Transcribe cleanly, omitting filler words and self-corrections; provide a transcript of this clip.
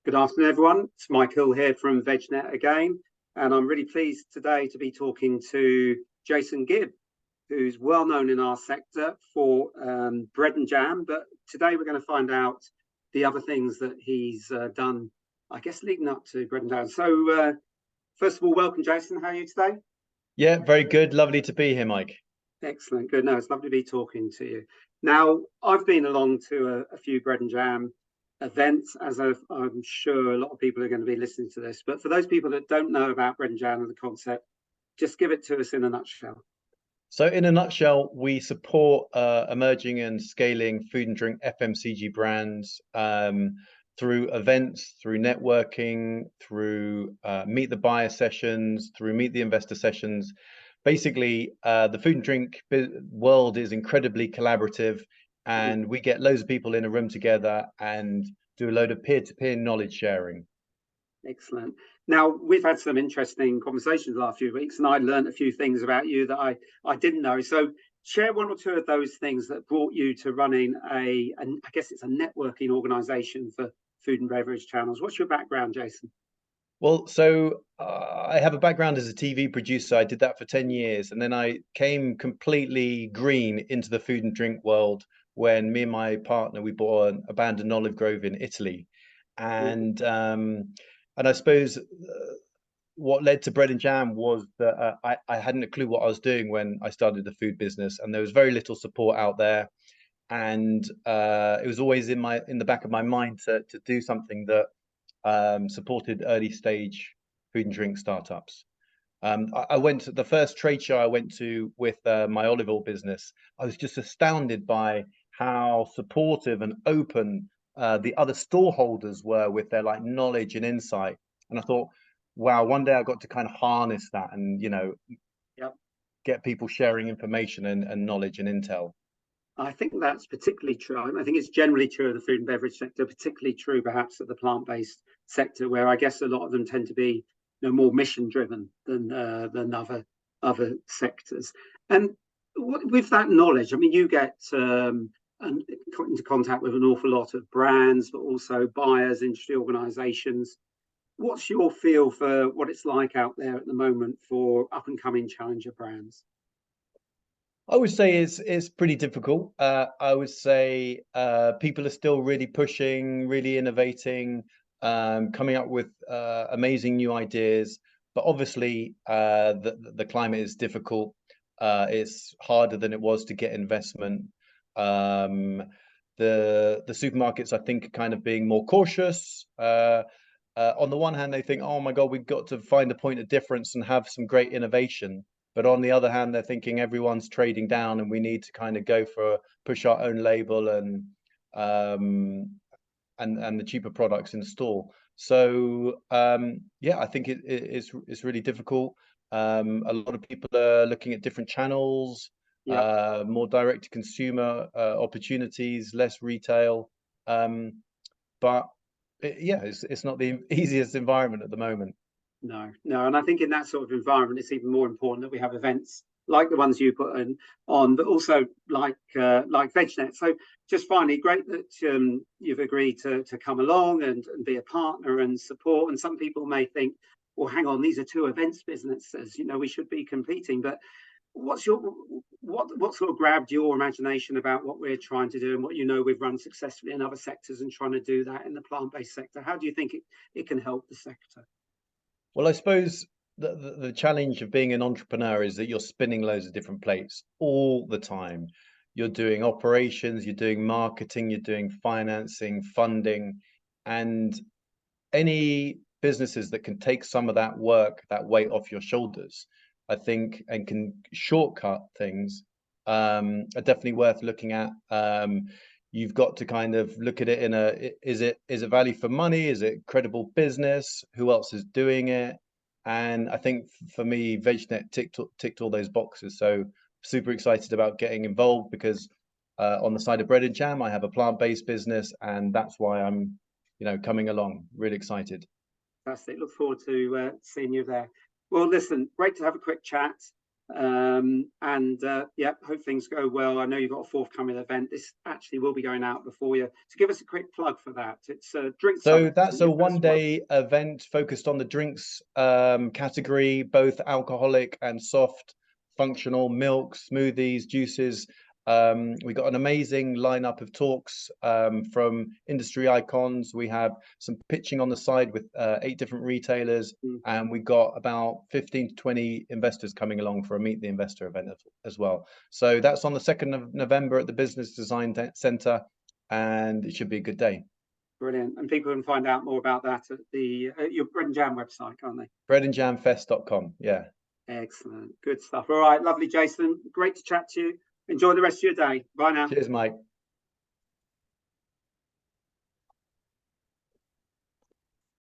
Good afternoon, everyone. It's Michael here from Veg-net again, and I'm really pleased today to be talking to Jason Gibb, who's well known in our sector for bread and jam. But today we're going to find out the other things that he's done, I guess, leading up to bread and jam. So, first of all, welcome, Jason. How are you today? Yeah, very good. Lovely to be here, Mike. Excellent. Good. No, it's lovely to be talking to you. Now, I've been along to a few bread and jam events, as I'm sure a lot of people are going to be listening to this. But for those people that don't know about bread and jam and the concept, just give it to us in a nutshell. So in a nutshell, we support emerging and scaling food and drink FMCG brands through events, through networking, through meet the buyer sessions, through meet the investor sessions. Basically, the food and drink world is incredibly collaborative, and we get loads of people in a room together and do a load of peer-to-peer knowledge sharing. Excellent. Now, we've had some interesting conversations the last few weeks, and I learned a few things about you that I didn't know. So share one or two of those things that brought you to running I guess it's a networking organization for food and beverage channels. What's your background, Jason? Well, so I have a background as a TV producer. I did that for 10 years. And then I came completely green into the food and drink world when me and my partner, we bought an abandoned olive grove in Italy. And I suppose what led to bread and jam was that I hadn't a clue what I was doing when I started the food business. And there was very little support out there. And it was always in the back of my mind to do something that supported early stage food and drink startups. I went to the first trade show I went to with my olive oil business. I was just astounded by how supportive and open the other store holders were with their knowledge and insight. And I thought, wow, one day I got to kind of harness that and Yep. get people sharing information and knowledge and intel. I think that's particularly true. I think it's generally true of the food and beverage sector, particularly true perhaps of the plant-based sector, where I guess a lot of them tend to be more mission-driven than other sectors. And with that knowledge, I mean, you get into contact with an awful lot of brands, but also buyers, industry organisations. What's your feel for what it's like out there at the moment for up-and-coming challenger brands? I would say it's pretty difficult. I would say people are still really pushing, really innovating, coming up with amazing new ideas. But obviously, the climate is difficult. It's harder than it was to get investment. The supermarkets, I think, are kind of being more cautious. On the one hand, they think, "Oh my God, we've got to find a point of difference and have some great innovation." But on the other hand, they're thinking everyone's trading down and we need to kind of go for push our own label and the cheaper products in store. So yeah, I think it's really difficult. A lot of people are looking at different channels, more direct to consumer opportunities, less retail. But yeah, it's not the easiest environment at the moment. No, and I think in that sort of environment, it's even more important that we have events like the ones you put on, but also like Veg-net. So, just finally, great that you've agreed to come along and be a partner and support. And some people may think, well, hang on, these are two events businesses. We should be competing. But what sort of grabbed your imagination about what we're trying to do and what we've run successfully in other sectors and trying to do that in the plant-based sector? How do you think it can help the sector? Well, I suppose the challenge of being an entrepreneur is that you're spinning loads of different plates all the time. You're doing operations, you're doing marketing, you're doing financing, funding, and any businesses that can take some of that work, that weight off your shoulders, I think, and can shortcut things, are definitely worth looking at. You've got to kind of look at it in is it value for money? Is it credible business? Who else is doing it? And I think for me, Veg-net ticked all those boxes. So super excited about getting involved because on the side of bread and jam, I have a plant-based business, and that's why I'm, coming along. Really excited. Fantastic. Look forward to seeing you there. Well, listen, great to have a quick chat. Yeah, hope things go well. I know you've got a forthcoming event. This actually will be going out before you. So give us a quick plug for that. It's a drink So summit, that's isn't a it, first one? one-day event focused on the drinks category, both alcoholic and soft, functional, milk, smoothies, juices. We got an amazing lineup of talks from industry icons. We have some pitching on the side with 8 different retailers, and we got about 15 to 20 investors coming along for a Meet the Investor event as well. So that's on the 2nd of November at the Business Design Centre, and it should be a good day. Brilliant. And people can find out more about that at your Bread and Jam website, can't they? breadandjamfest.com. Yeah. Excellent. Good stuff. All right. Lovely, Jason. Great to chat to you. Enjoy the rest of your day. Bye now. Cheers, Mike.